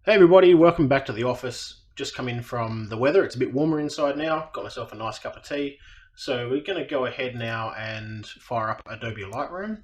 Hey everybody, welcome back to the office. Just come in from the weather. It's a bit warmer inside now. Got myself a nice cup of tea. So we're going to go ahead now and fire up Adobe Lightroom.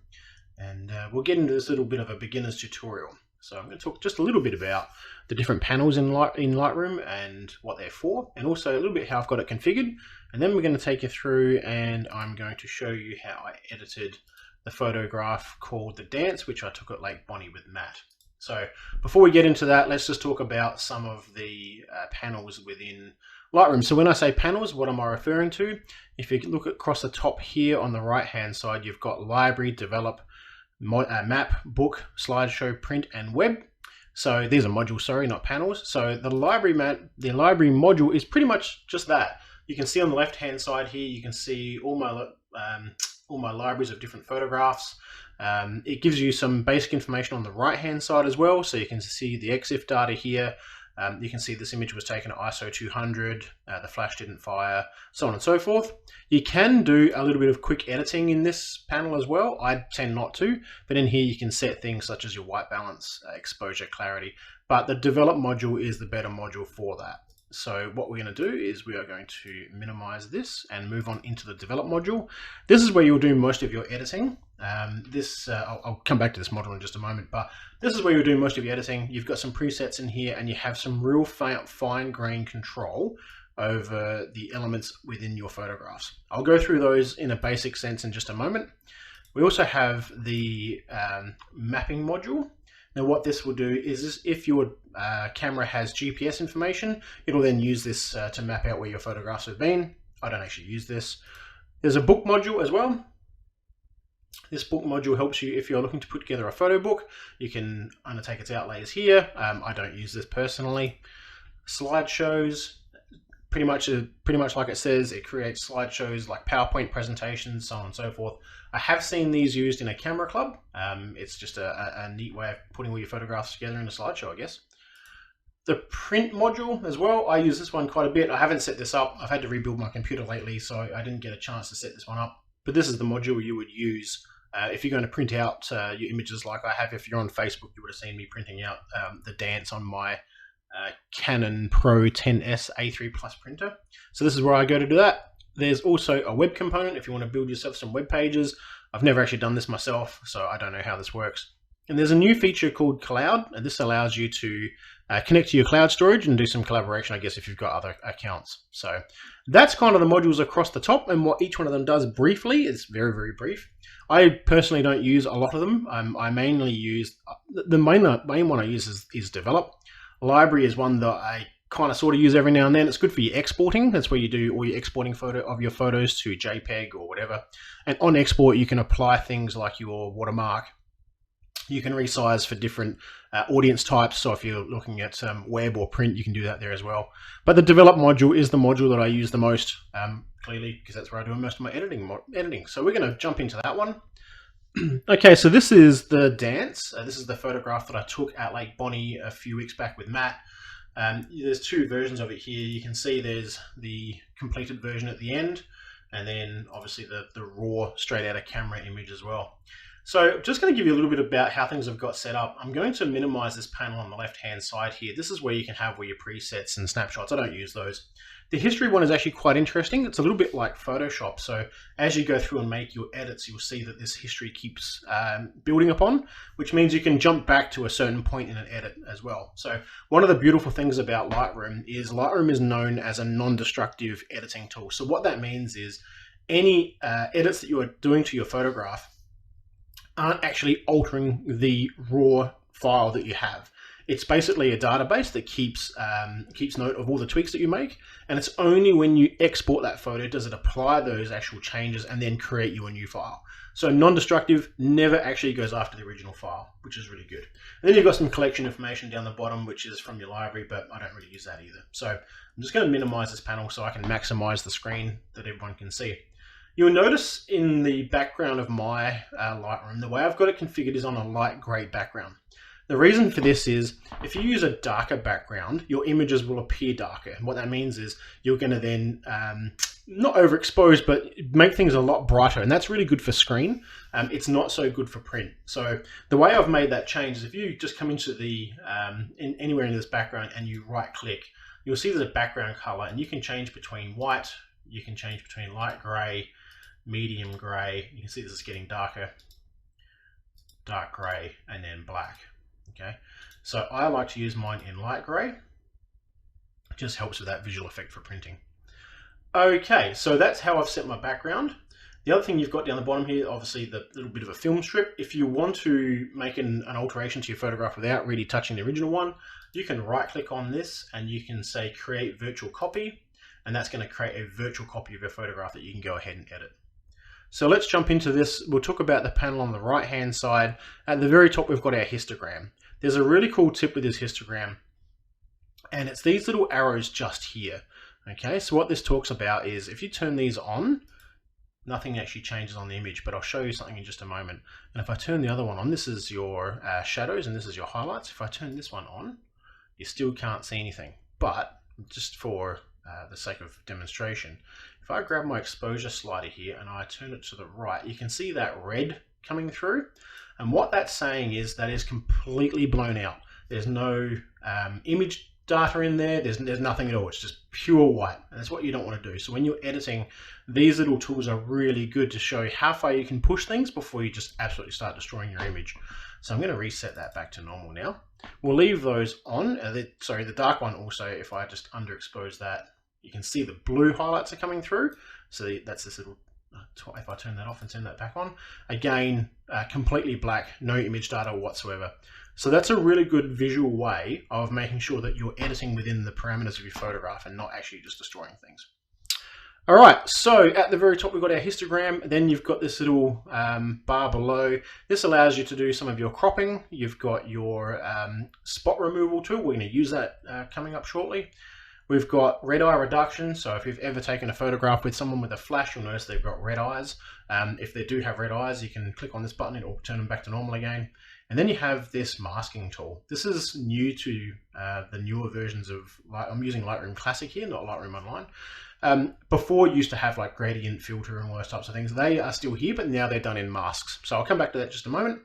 And we'll get into this little bit of a beginner's tutorial. So I'm going to talk just a little bit about the different panels in Lightroom and what they're for. And also a little bit how I've got it configured. And then we're going to take you through and I'm going to show you how I edited the photograph called The Dance, which I took at Lake Bonny with Matt. So before we get into that, let's just talk about some of the panels within Lightroom. So when I say panels, what am I referring to? If you look across the top here on the right hand side, you've got Library, Develop, Map, Book, Slideshow, Print, and Web. So these are modules, sorry, not panels. So the library module is pretty much just that. You can see on the left hand side here, you can see all my libraries of different photographs. It gives you some basic information on the right hand side as well, so you can see the EXIF data here. You can see this image was taken at ISO 200, the flash didn't fire, so on and so forth. You can do a little bit of quick editing in this panel as well. I tend not to, but in here you can set things such as your white balance, exposure, clarity, but the develop module is the better module for that. So what we're going to do is we are going to minimize this and move on into the develop module. This is where you'll do most of your editing. I'll come back to this module in just a moment, but this is where you'll do most of your editing. You've got some presets in here and you have some real fine grained control over the elements within your photographs. I'll go through those in a basic sense in just a moment. We also have the mapping module. Now what this will do is if your camera has GPS information, it'll then use this to map out where your photographs have been. I don't actually use this. There's a book module as well. This book module helps you if you're looking to put together a photo book. You can undertake its outlays here. I don't use this personally. Slideshows, pretty much like it says, it creates slideshows like PowerPoint presentations, so on and so forth. I have seen these used in a camera club. It's just a neat way of putting all your photographs together in a slideshow, I guess. The print module as well, I use this one quite a bit. I haven't set this up. I've had to rebuild my computer lately, so I didn't get a chance to set this one up. But this is the module you would use if you're going to print out your images like I have. If you're on Facebook, you would have seen me printing out the dance on my Canon Pro 10S A3 Plus printer. So this is where I go to do that. There's also a web component if you want to build yourself some web pages. I've never actually done this myself, so I don't know how this works. And there's a new feature called Cloud, and this allows you to connect to your cloud storage and do some collaboration, I guess, if you've got other accounts. So that's kind of the modules across the top, and what each one of them does briefly is very, very brief. I personally don't use a lot of them. I mainly use, the main one I use is Develop. Library is one that I kind of sort of use every now and then. It's good for your exporting. That's where you do all your exporting of your photos to JPEG or whatever. And on export, you can apply things like your watermark. You can resize for different audience types. So if you're looking at web or print, you can do that there as well. But the develop module is the module that I use the most, clearly, because that's where I do most of my editing. So we're going to jump into that one. Okay, so this is the dance. This is the photograph that I took at Lake Bonny a few weeks back with Matt. There's two versions of it here. You can see there's the completed version at the end, and then obviously the raw straight out of camera image as well. So just going to give you a little bit about how things have got set up. I'm going to minimize this panel on the left hand side here. This is where you can have all your presets and snapshots. I don't use those. The history one is actually quite interesting. It's a little bit like Photoshop. So as you go through and make your edits, you'll see that this history keeps building upon, which means you can jump back to a certain point in an edit as well. So one of the beautiful things about Lightroom is known as a non-destructive editing tool. So what that means is any edits that you are doing to your photograph aren't actually altering the raw file that you have. It's basically a database that keeps note of all the tweaks that you make, and it's only when you export that photo does it apply those actual changes and then create you a new file. So non-destructive never actually goes after the original file, which is really good. And then you've got some collection information down the bottom, which is from your library, but I don't really use that either. So I'm just going to minimize this panel so I can maximize the screen that everyone can see. You'll notice in the background of my Lightroom, the way I've got it configured is on a light gray background. The reason for this is if you use a darker background, your images will appear darker. And what that means is you're going to then not overexpose, but make things a lot brighter. And that's really good for screen. It's not so good for print. So the way I've made that change is if you just come into the anywhere in this background and you right click, you'll see there's a background color, and you can change between white, you can change between light gray, medium gray. You can see this is getting darker, dark gray, and then black. Okay, so I like to use mine in light gray. It just helps with that visual effect for printing. Okay, so that's how I've set my background. The other thing you've got down the bottom here, obviously the little bit of a film strip. If you want to make an alteration to your photograph without really touching the original one, you can right click on this and you can say create virtual copy, and that's going to create a virtual copy of your photograph that you can go ahead and edit. So let's jump into this. We'll talk about the panel on the right hand side. At the very top we've got our histogram. There's a really cool tip with this histogram, and it's these little arrows just here. Okay, so what this talks about is if you turn these on, nothing actually changes on the image, but I'll show you something in just a moment. And if I turn the other one on, this is your shadows and this is your highlights. If I turn this one on, you still can't see anything. But just for the sake of demonstration, if I grab my exposure slider here and I turn it to the right, you can see that red coming through. And what that's saying is that is completely blown out. There's no image data in there, there's nothing at all. It's just pure white, and that's what you don't want to do. So when you're editing, these little tools are really good to show you how far you can push things before you just absolutely start destroying your image. So I'm going to reset that back to normal now. We'll leave those on. Sorry, the dark one also, if I just underexpose that, you can see the blue highlights are coming through. So that's this little, if I turn that off and turn that back on, again, completely black, no image data whatsoever. So that's a really good visual way of making sure that you're editing within the parameters of your photograph and not actually just destroying things. All right, so at the very top, we've got our histogram. Then you've got this little bar below. This allows you to do some of your cropping. You've got your spot removal tool. We're going to use that coming up shortly. We've got red eye reduction. So if you've ever taken a photograph with someone with a flash, you'll notice they've got red eyes. If they do have red eyes, you can click on this button. It will turn them back to normal again. And then you have this masking tool. This is new to the newer versions of I'm using Lightroom Classic here, not Lightroom Online. Before it used to have like gradient filter and all those types of things. They are still here, but now they're done in masks. So I'll come back to that in just a moment.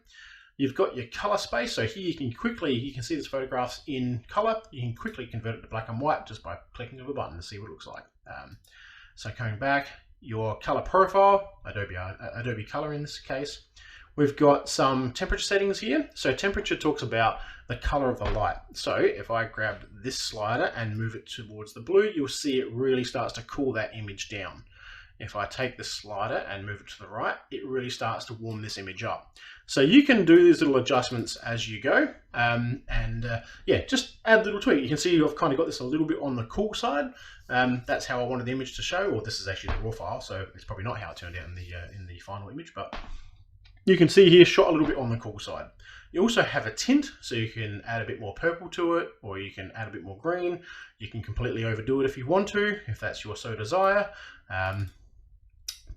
You've got your color space. So here you can see this photograph's in color. You can quickly convert it to black and white just by clicking of a button to see what it looks like. So coming back, your color profile, Adobe Color in this case. We've got some temperature settings here. So temperature talks about the color of the light. So if I grab this slider and move it towards the blue, you'll see it really starts to cool that image down. If I take the slider and move it to the right, it really starts to warm this image up. So you can do these little adjustments as you go. Yeah, just add a little tweak. You can see I've kind of got this a little bit on the cool side. That's how I wanted the image to show, or this is actually the raw file, so it's probably not how it turned out in the final image, but you can see here shot a little bit on the cool side. You also have a tint, so you can add a bit more purple to it, or you can add a bit more green. You can completely overdo it if you want to, if that's your so desire,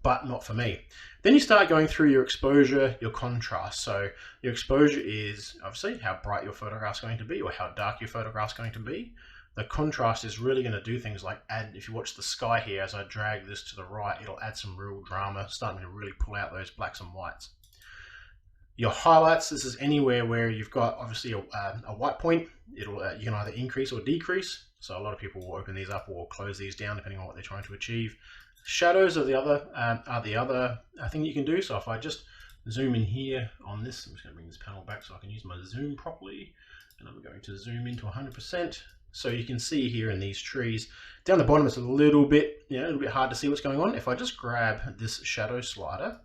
but not for me. Then you start going through your exposure, your contrast. So your exposure is obviously how bright your photograph's going to be or how dark your photograph's going to be. The contrast is really going to do things like if you watch the sky here, as I drag this to the right, it'll add some real drama, starting to really pull out those blacks and whites. Your highlights, this is anywhere where you've got obviously a white point. You can either increase or decrease. So a lot of people will open these up or close these down depending on what they're trying to achieve. Shadows are the other thing you can do. So if I just zoom in here on this, I'm just going to bring this panel back so I can use my zoom properly. And I'm going to zoom into 100%. So you can see here in these trees, down the bottom it's a little bit hard to see what's going on. If I just grab this shadow slider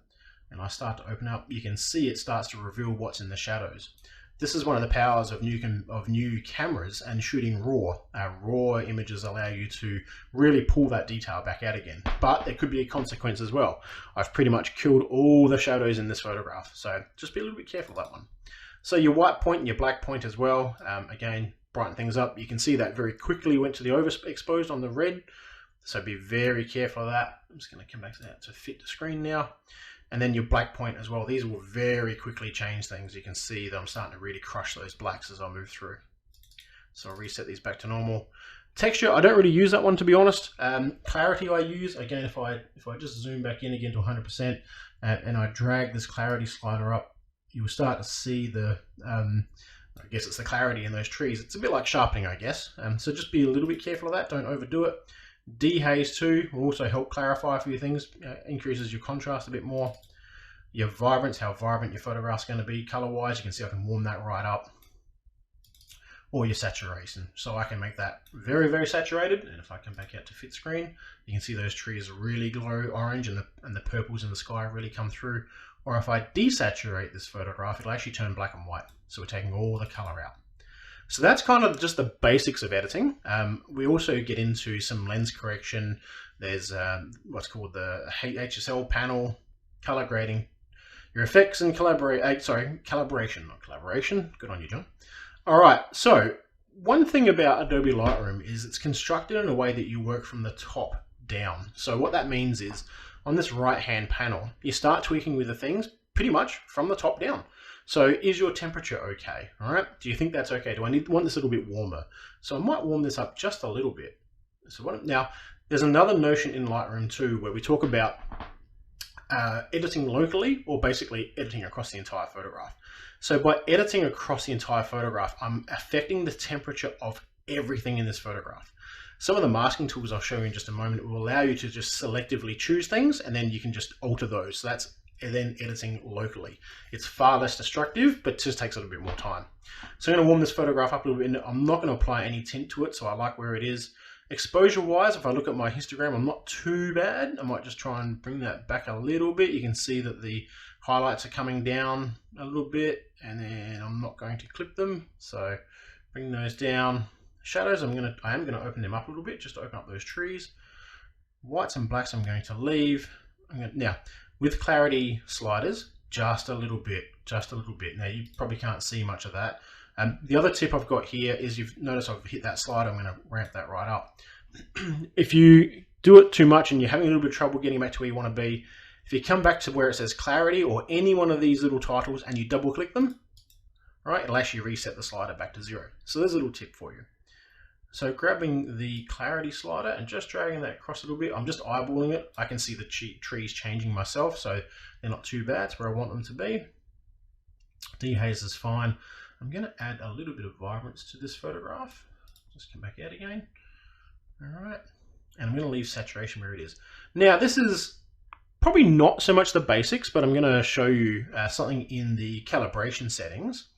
and I start to open up, you can see it starts to reveal what's in the shadows. This is one of the powers of new cameras and shooting raw. Raw images allow you to really pull that detail back out again. But there could be a consequence as well. I've pretty much killed all the shadows in this photograph, so just be a little bit careful with that one. So your white point and your black point as well, again, brighten things up. You can see that very quickly went to the overexposed on the red, so be very careful of that. I'm just going to come back to that to fit the screen now. and then your black point as well. These will very quickly change things. You can see that I'm starting to really crush those blacks as I move through. So I'll reset these back to normal. Texture, I don't really use that one, to be honest. Clarity I use, again, if I just zoom back in again to 100% and I drag this clarity slider up, you will start to see the, I guess it's the clarity in those trees. It's a bit like sharpening, I guess. So just be a little bit careful of that, don't overdo it. Dehaze too will also help clarify a few things, increases your contrast a bit more. Your vibrance, how vibrant your photograph's going to be color-wise, you can see I can warm that right up. Or your saturation, so I can make that very, very saturated, and if I come back out to fit screen, you can see those trees really glow orange and the purples in the sky really come through. Or if I desaturate this photograph, it'll actually turn black and white, so we're taking all the color out. So that's kind of just the basics of editing. We also get into some lens correction. There's what's called the HSL panel, color grading, your effects and calibration, not collaboration. Good on you, John. All right, so one thing about Adobe Lightroom is it's constructed in a way that you work from the top down. So what that means is on this right-hand panel, you start tweaking with the things pretty much from the top down. So is your temperature okay? All right, do you think that's okay? Do I want this a little bit warmer? So I might warm this up just a little bit. So now, there's another notion in Lightroom too, where we talk about editing locally, or basically editing across the entire photograph. So by editing across the entire photograph, I'm affecting the temperature of everything in this photograph. Some of the masking tools I'll show you in just a moment will allow you to just selectively choose things, and then you can just alter those. So that's then editing locally. It's far less destructive, but just takes a little bit more time. So I'm going to warm this photograph up a little bit. I'm not going to apply any tint to it, so I like where it is. Exposure wise, if I look at my histogram, I'm not too bad. I might just try and bring that back a little bit. You can see that the highlights are coming down a little bit, and then I'm not going to clip them. So bring those down. Shadows, I am going to open them up a little bit, just to open up those trees. Whites and blacks I'm going to leave. Now, with clarity sliders, just a little bit. Now, you probably can't see much of that. The other tip I've got here is, you've noticed I've hit that slider. I'm going to ramp that right up. If you do it too much and you're having a little bit of trouble getting back to where you want to be, if you come back to where it says clarity or any one of these little titles and you double click them, right, it'll actually reset the slider back to 0. So there's a little tip for you. So grabbing the clarity slider and just dragging that across a little bit, I'm just eyeballing it. I can see the trees changing myself, so they're not too bad. It's where I want them to be. Dehaze is fine. I'm going to add a little bit of vibrance to this photograph. Just come back out again. All right. And I'm going to leave saturation where it is. Now, this is probably not so much the basics, but I'm going to show you something in the calibration settings.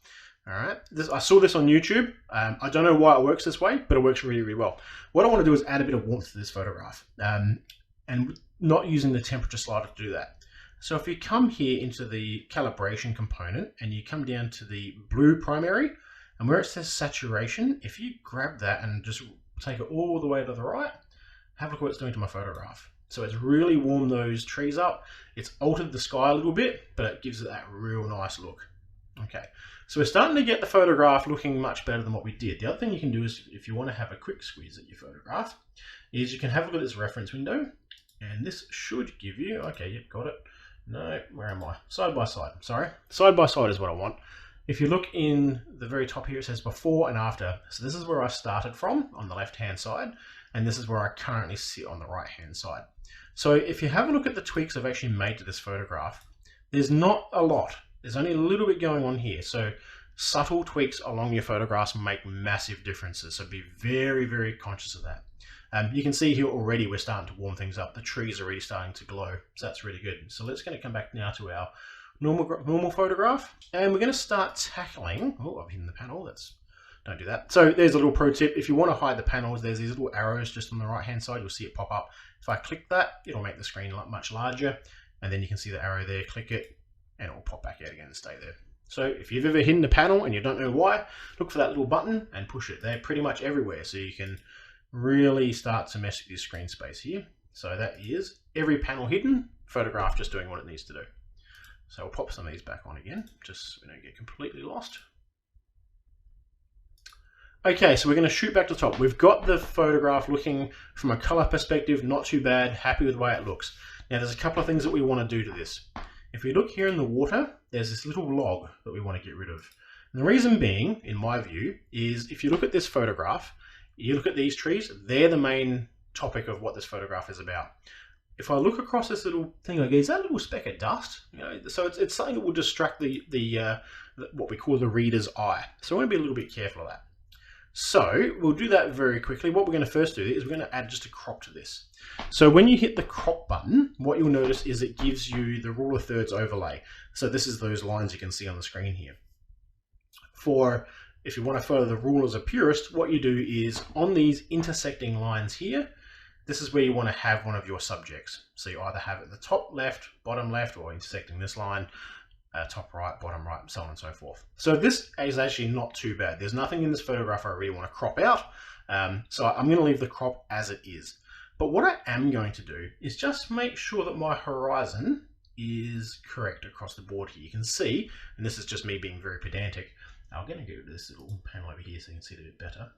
All right. I saw this on YouTube. I don't know why it works this way, but it works really, really well. What I want to do is add a bit of warmth to this photograph, and not using the temperature slider to do that. So if you come here into the calibration component and you come down to the blue primary, and where it says saturation, if you grab that and just take it all the way to the right, have a look at what it's doing to my photograph. So it's really warmed those trees up. It's altered the sky a little bit, but it gives it that real nice look. Okay, so we're starting to get the photograph looking much better than what we did. The other thing you can do is, if you want to have a quick squeeze at your photograph, is you can have a look at this reference window, and this should give you, okay, yep, got it. No, where am I? Side by side, sorry. Side by side is what I want. If you look in the very top here, it says before and after. So this is where I started from on the left-hand side, and this is where I currently sit on the right-hand side. So if you have a look at the tweaks I've actually made to this photograph, there's not a lot. There's only a little bit going on here. So subtle tweaks along your photographs make massive differences. So be very, very conscious of that. You can see here already we're starting to warm things up. The trees are already starting to glow. So that's really good. So let's going to come back now to our normal photograph. And we're going to start tackling, oh, I've hidden the panel. Don't do that. So there's a little pro tip. If you want to hide the panels, there's these little arrows just on the right-hand side. You'll see it pop up. If I click that, it'll make the screen much larger. And then you can see the arrow there, click it, and it will pop back out again and stay there. So if you've ever hidden a panel and you don't know why, look for that little button and push it. They're pretty much everywhere, so you can really start to mess with your screen space here. So that is every panel hidden, photograph just doing what it needs to do. So we'll pop some of these back on again, just so we don't get completely lost. Okay, so we're going to shoot back to the top. We've got the photograph looking from a color perspective, not too bad, happy with the way it looks. Now there's a couple of things that we want to do to this. If we look here in the water, there's this little log that we want to get rid of. And the reason being, in my view, is if you look at this photograph, you look at these trees, they're the main topic of what this photograph is about. If I look across this little thing, is that a little speck of dust? So it's something that will distract the what we call the reader's eye. So I want to be a little bit careful of that. So we'll do that very quickly. What we're going to first do is we're going to add just a crop to this. So when you hit the crop button, what you'll notice is it gives you the rule of thirds overlay. So this is those lines you can see on the screen here. If you want to follow the rule as a purist, what you do is on these intersecting lines here, this is where you want to have one of your subjects. So you either have it at the top left, bottom left, or intersecting this line, top right, bottom right, and so on and so forth. So this is actually not too bad. There's nothing in this photograph I really want to crop out. So I'm going to leave the crop as it is. But what I am going to do is just make sure that my horizon is correct across the board here. You can see, and this is just me being very pedantic, I'm going to go to this little panel over here so you can see it a bit better.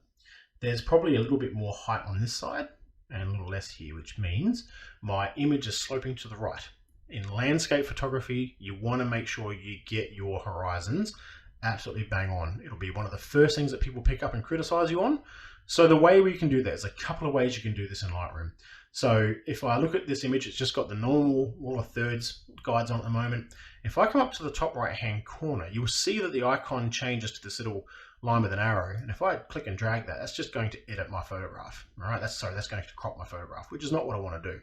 There's probably a little bit more height on this side and a little less here, which means my image is sloping to the right. In landscape photography, you want to make sure you get your horizons absolutely bang on. It'll be one of the first things that people pick up and criticize you on. So the way we can do that, there's a couple of ways you can do this in Lightroom. So if I look at this image, it's just got the normal rule of thirds guides on at the moment. If I come up to the top right hand corner, you'll see that the icon changes to this little line with an arrow. And if I click and drag that, that's just going to edit my photograph. All right, that's going to crop my photograph, which is not what I want to do.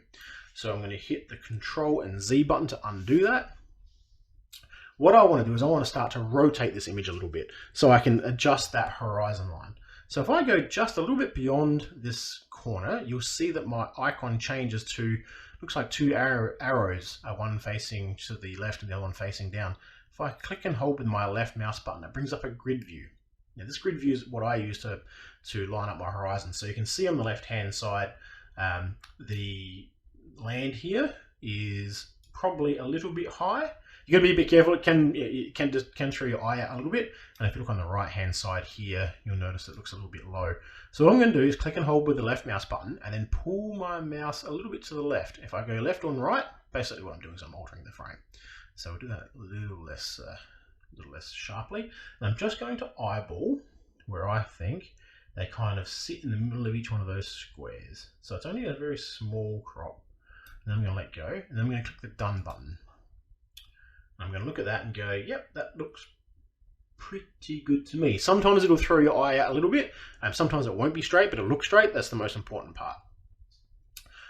So I'm going to hit the Control and Z button to undo that. What I want to do is I want to start to rotate this image a little bit so I can adjust that horizon line. So if I go just a little bit beyond this corner, you'll see that my icon changes to, looks like two arrows, one facing to the left and the other one facing down. If I click and hold with my left mouse button, it brings up a grid view. Now this grid view is what I use to line up my horizon. So you can see on the left hand side, the land here is probably a little bit high. You got to be a bit careful. It can throw your eye out a little bit. And if you look on the right hand side here, you'll notice it looks a little bit low. So what I'm going to do is click and hold with the left mouse button and then pull my mouse a little bit to the left. If I go left or right, basically what I'm doing is I'm altering the frame. So we'll do that a little less sharply. And I'm just going to eyeball where I think they kind of sit in the middle of each one of those squares. So it's only a very small crop. And then I'm going to let go, and then I'm going to click the Done button. I'm going to look at that and go, yep, that looks pretty good to me. Sometimes it'll throw your eye out a little bit, and sometimes it won't be straight, but it'll look straight. That's the most important part.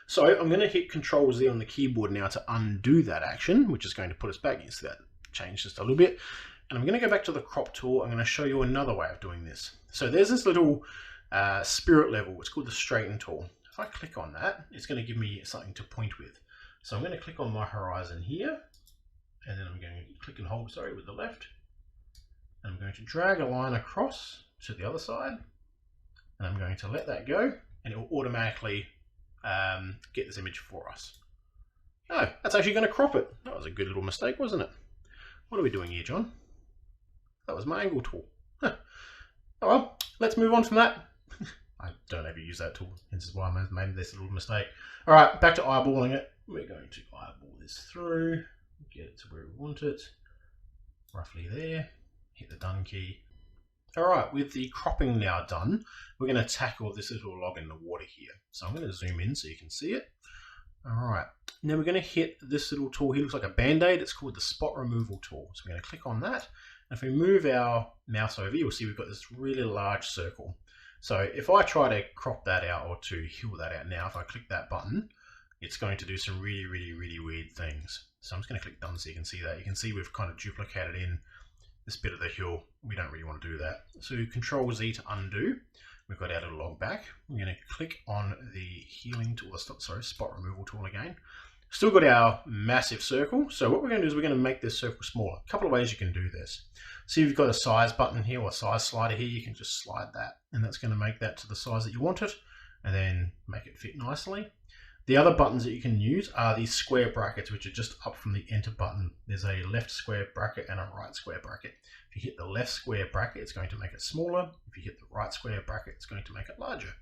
So I'm going to hit Control Z on the keyboard now to undo that action, which is going to put us back. You see that change just a little bit. And I'm going to go back to the crop tool. I'm going to show you another way of doing this. So there's this little spirit level. It's called the straighten tool. If I click on that, it's going to give me something to point with. So I'm going to click on my horizon here, and then I'm going to click and hold, with the left. And I'm going to drag a line across to the other side, and I'm going to let that go, and it will automatically get this image for us. Oh, that's actually going to crop it. That was a good little mistake, wasn't it? What are we doing here, John? That was my angle tool. Huh. Oh well, let's move on from that. I don't ever use that tool. This is why I made this little mistake. All right, back to eyeballing it. We're going to eyeball this through, get it to where we want it, roughly there. Hit the Done key. All right, with the cropping now done, we're going to tackle this little log in the water here. So I'm going to zoom in so you can see it. All right, now we're going to hit this little tool here. Looks like a band-aid. It's called the spot removal tool. So we're going to click on that. And if we move our mouse over, you'll see we've got this really large circle. So if I try to crop that out or to heal that out now, if I click that button, it's going to do some really, really, really weird things. So I'm just going to click Done so you can see that. You can see we've kind of duplicated in this bit of the hill. We don't really want to do that. So Control Z to undo. We've got our little log back. We're going to click on the healing tool, spot removal tool again. Still got our massive circle. So what we're going to do is we're going to make this circle smaller. A couple of ways you can do this. So you've got a size button here or a size slider here. You can just slide that, and that's going to make that to the size that you want it, and then make it fit nicely. The other buttons that you can use are these square brackets, which are just up from the enter button. There's a left square bracket and a right square bracket. If you hit the left square bracket, it's going to make it smaller. If you hit the right square bracket, it's going to make it larger.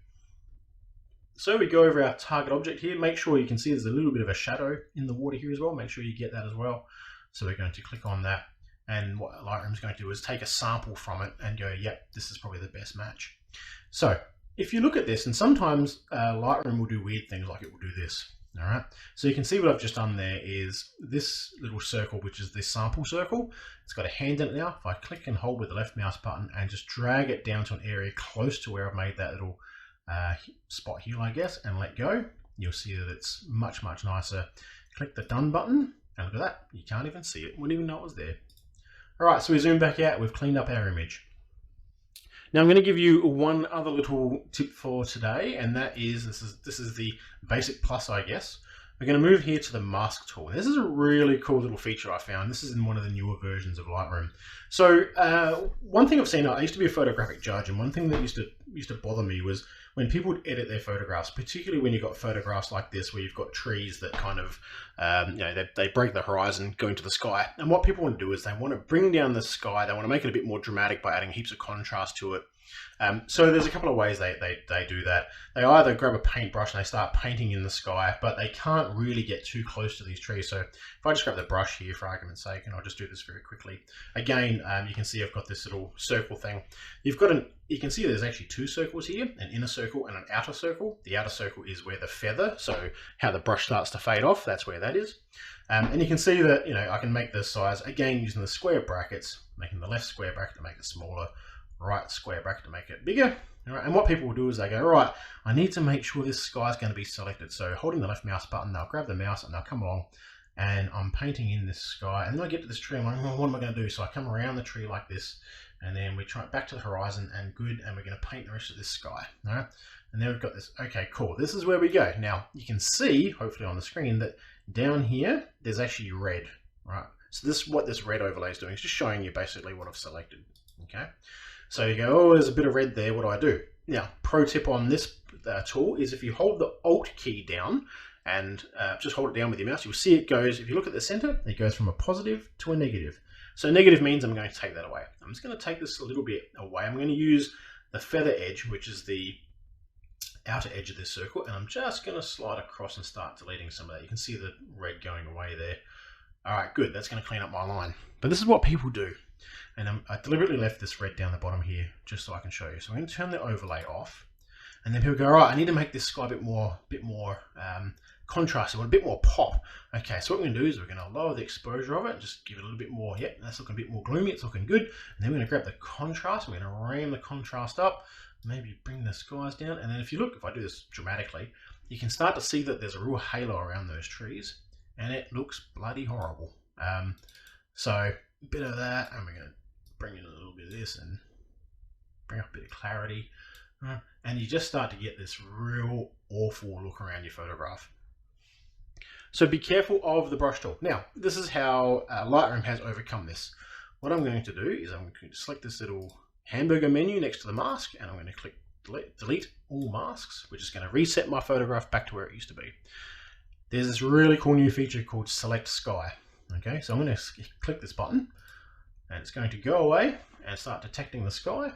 So we go over our target object here. Make sure you can see there's a little bit of a shadow in the water here as well. Make sure you get that as well. So we're going to click on that, and what Lightroom's going to do is take a sample from it and go, yep, this is probably the best match. So if you look at this, and sometimes Lightroom will do weird things, like it will do this. All right, so you can see what I've just done there is this little circle, which is this sample circle. It's got a hand in it now. If I click and hold with the left mouse button and just drag it down to an area close to where I've made that little spot here, I guess, and let go, you'll see that it's much, much nicer. Click the done button, and look at that. You can't even see it. Wouldn't even know it was there. All right, so we zoom back out. We've cleaned up our image. Now I'm going to give you one other little tip for today, and that is, this is the basic plus, I guess. We're going to move here to the mask tool. This is a really cool little feature I found. This is in one of the newer versions of Lightroom. So one thing I've seen, I used to be a photographic judge, and one thing that used to bother me was when people would edit their photographs, particularly when you've got photographs like this where you've got trees that kind of, they break the horizon, go into the sky. And what people want to do is they want to bring down the sky, they want to make it a bit more dramatic by adding heaps of contrast to it. So there's a couple of ways they do that. They either grab a paintbrush and they start painting in the sky, but they can't really get too close to these trees. So if I just grab the brush here for argument's sake, and I'll just do this very quickly. Again, you can see I've got this little circle thing. You can see there's actually two circles here, an inner circle and an outer circle. The outer circle is where the feather, so how the brush starts to fade off, that's where that is. And you can see that, I can make this size, again, using the square brackets, making the left square bracket to make it smaller, right square bracket to make it bigger. All right, and what people will do is they go, all right, I need to make sure this sky is going to be selected. So holding the left mouse button, they'll grab the mouse and they'll come along, and I'm painting in this sky. And then I get to this tree, I'm like, oh, what am I going to do? So I come around the tree like this, and then we try it back to the horizon, and good, and we're going to paint the rest of this sky. All right, and then we've got this. Okay, cool. This is where we go. Now you can see, hopefully on the screen, that down here there's actually red. Right. So this, what this red overlay is doing, is just showing you basically what I've selected. Okay. So you go, oh, there's a bit of red there, what do? Now, pro tip on this tool is if you hold the Alt key down and just hold it down with your mouse, you'll see it goes, if you look at the center, it goes from a positive to a negative. So negative means I'm going to take that away. I'm just going to take this a little bit away. I'm going to use the feather edge, which is the outer edge of this circle, and I'm just going to slide across and start deleting some of that. You can see the red going away there. All right, good, that's going to clean up my line. But this is what people do. And I deliberately left this red down the bottom here just so I can show you. So I'm going to turn the overlay off, and then people go, all right, I need to make this sky a bit more contrasty, I want a bit more pop. Okay, so what we're going to do is we're going to lower the exposure of it and just give it a little bit more. Yep, that's looking a bit more gloomy. It's looking good. And then we're going to grab the contrast. We're going to ram the contrast up. Maybe bring the skies down. And then if you look, if I do this dramatically, you can start to see that there's a real halo around those trees, and it looks bloody horrible. So a bit of that, and we're going to bring in a little bit of this and bring up a bit of clarity, and you just start to get this real awful look around your photograph. So be careful of the brush tool. Now, this is how Lightroom has overcome this. What I'm going to do is I'm going to select this little hamburger menu next to the mask, and I'm going to click delete all masks, which is going to reset my photograph back to where it used to be. There's this really cool new feature called Select Sky. Okay, so I'm going to click this button, and it's going to go away and start detecting the sky.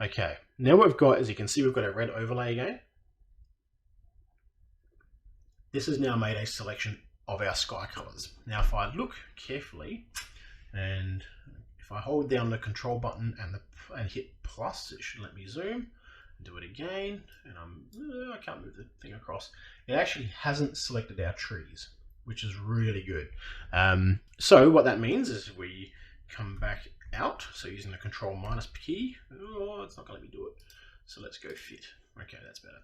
Okay, now what we've got, as you can see, we've got a red overlay again. This has now made a selection of our sky colors. Now if I look carefully, and if I hold down the control button and hit plus, it should let me zoom. Do it again, and I can't move the thing across. It actually hasn't selected our trees, which is really good. So what that means is we come back out, so using the control minus key, oh, it's not going to let me do it. So let's go fit. Okay, that's better.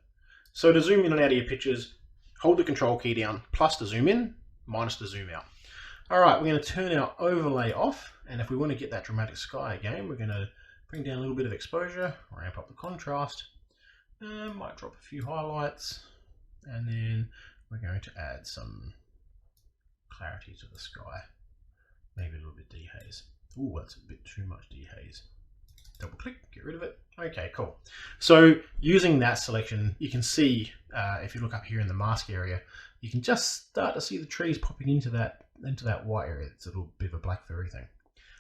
So to zoom in and out of your pictures, hold the control key down, plus to zoom in, minus to zoom out. All right, we're going to turn our overlay off, and if we want to get that dramatic sky again, we're going to bring down a little bit of exposure, ramp up the contrast, might drop a few highlights, and then we're going to add some clarity to the sky, maybe a little bit dehaze. Ooh, that's a bit too much dehaze. Double click, get rid of it. Okay, cool. So using that selection, you can see, if you look up here in the mask area, you can just start to see the trees popping into that white area. It's a little bit of a black furry thing.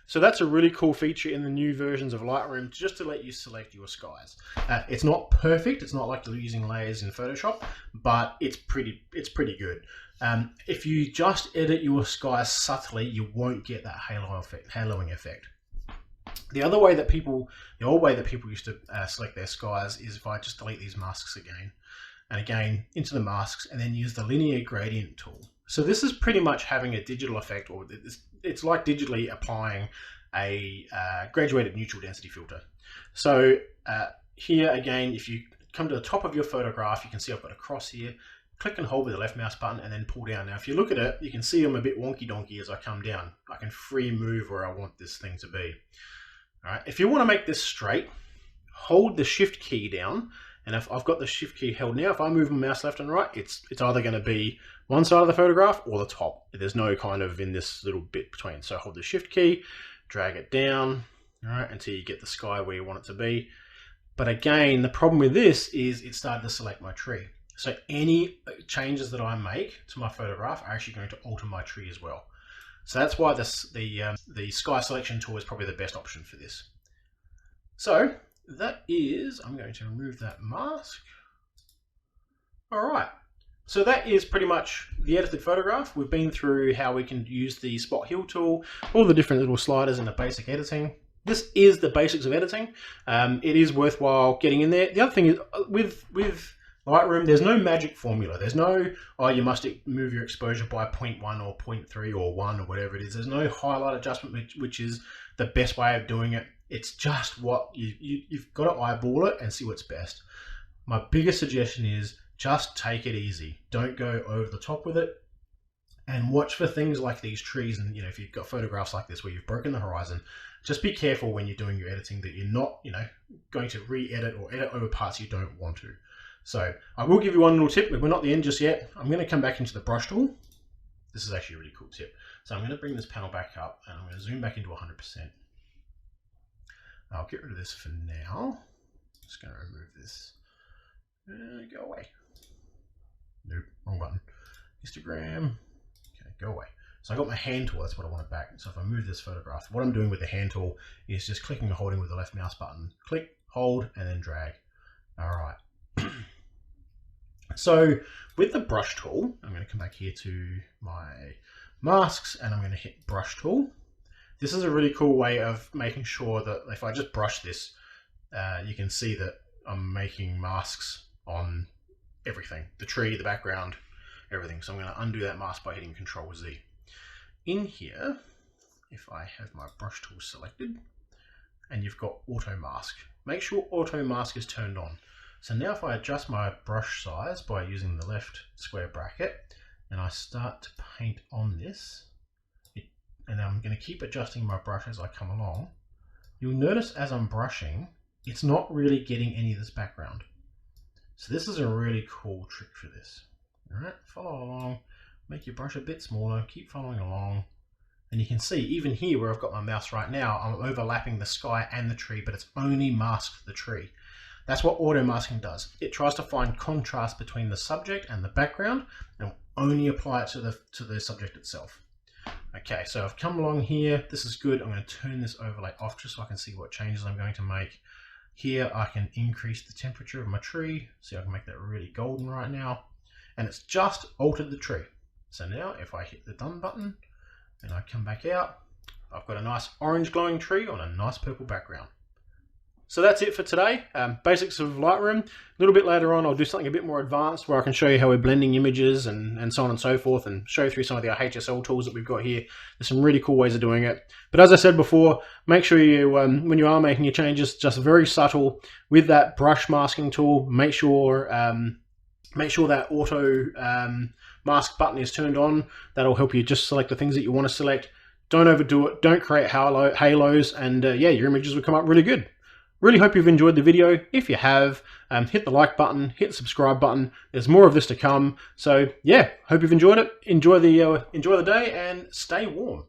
So that's a really cool feature in the new versions of Lightroom, just to let you select your skies. It's not perfect. It's not like using layers in Photoshop, but it's pretty good. If you just edit your skies subtly, you won't get that haloing effect. The old way that people used to select their skies is if I just delete these masks again and again into the masks and then use the linear gradient tool. So this is pretty much having a digital effect, or it's like digitally applying a graduated neutral density filter. So here again, if you come to the top of your photograph, you can see I've got a cross here. Click and hold with the left mouse button and then pull down. Now if you look at it, you can see I'm a bit wonky donkey as I come down. I can free move where I want this thing to be. All right, if you want to make this straight, hold the shift key down, and if I've got the shift key held now, if I move my mouse left and right, it's either going to be one side of the photograph or the top. There's no kind of in this little bit between. So hold the shift key, drag it down, all right, until you get the sky where you want it to be. But again, the problem with this is it started to select my tree. So any changes that I make to my photograph are actually going to alter my tree as well. So that's why the sky selection tool is probably the best option for this. So that is, I'm going to remove that mask. All right. So that is pretty much the edited photograph. We've been through how we can use the spot heal tool, all the different little sliders in the basic editing. This is the basics of editing. It is worthwhile getting in there. The other thing is with Lightroom, there's no magic formula. There's no, oh, you must move your exposure by 0.1 or 0.3 or 1 or whatever it is. There's no highlight adjustment, which is the best way of doing it. It's just what you've got to eyeball it and see what's best. My biggest suggestion is just take it easy. Don't go over the top with it, and watch for things like these trees. And if you've got photographs like this where you've broken the horizon, just be careful when you're doing your editing that you're not, going to re-edit or edit over parts you don't want to. So I will give you one little tip. We're not at the end just yet. I'm going to come back into the brush tool. This is actually a really cool tip. So I'm going to bring this panel back up and I'm going to zoom back into 100%. I'll get rid of this for now. Just going to remove this. Go away. Nope, wrong button. Histogram. Okay, go away. So I got my hand tool, that's what I want it back. So if I move this photograph, what I'm doing with the hand tool is just clicking and holding with the left mouse button. Click, hold, and then drag. All right. So with the brush tool, I'm going to come back here to my masks and I'm going to hit brush tool. This is a really cool way of making sure that if I just brush this, you can see that I'm making masks on everything, the tree, the background, everything. So I'm going to undo that mask by hitting Control Z. In here, if I have my brush tool selected and you've got auto mask, make sure auto mask is turned on. So now if I adjust my brush size by using the left square bracket and I start to paint on this, and I'm going to keep adjusting my brush as I come along, you'll notice as I'm brushing, it's not really getting any of this background. So this is a really cool trick for this. All right, follow along, make your brush a bit smaller, keep following along. And you can see even here where I've got my mouse right now, I'm overlapping the sky and the tree, but it's only masked the tree. That's what auto masking does. It tries to find contrast between the subject and the background and only apply it to the subject itself. Okay, so I've come along here. This is good. I'm going to turn this overlay off just so I can see what changes I'm going to make. Here I can increase the temperature of my tree. See, I can make that really golden right now. And it's just altered the tree. So now if I hit the done button and I come back out, I've got a nice orange glowing tree on a nice purple background. So that's it for today. Basics of Lightroom. A little bit later on, I'll do something a bit more advanced where I can show you how we're blending images and so on and so forth, and show through some of the HSL tools that we've got here. There's some really cool ways of doing it. But as I said before, make sure you, when you are making your changes, just very subtle with that brush masking tool. Make sure that auto mask button is turned on. That'll help you just select the things that you want to select. Don't overdo it. Don't create halos, and yeah, your images will come up really good. Really hope you've enjoyed the video. If you have, hit the like button, hit the subscribe button. There's more of this to come. So yeah, hope you've enjoyed it. Enjoy the day and stay warm.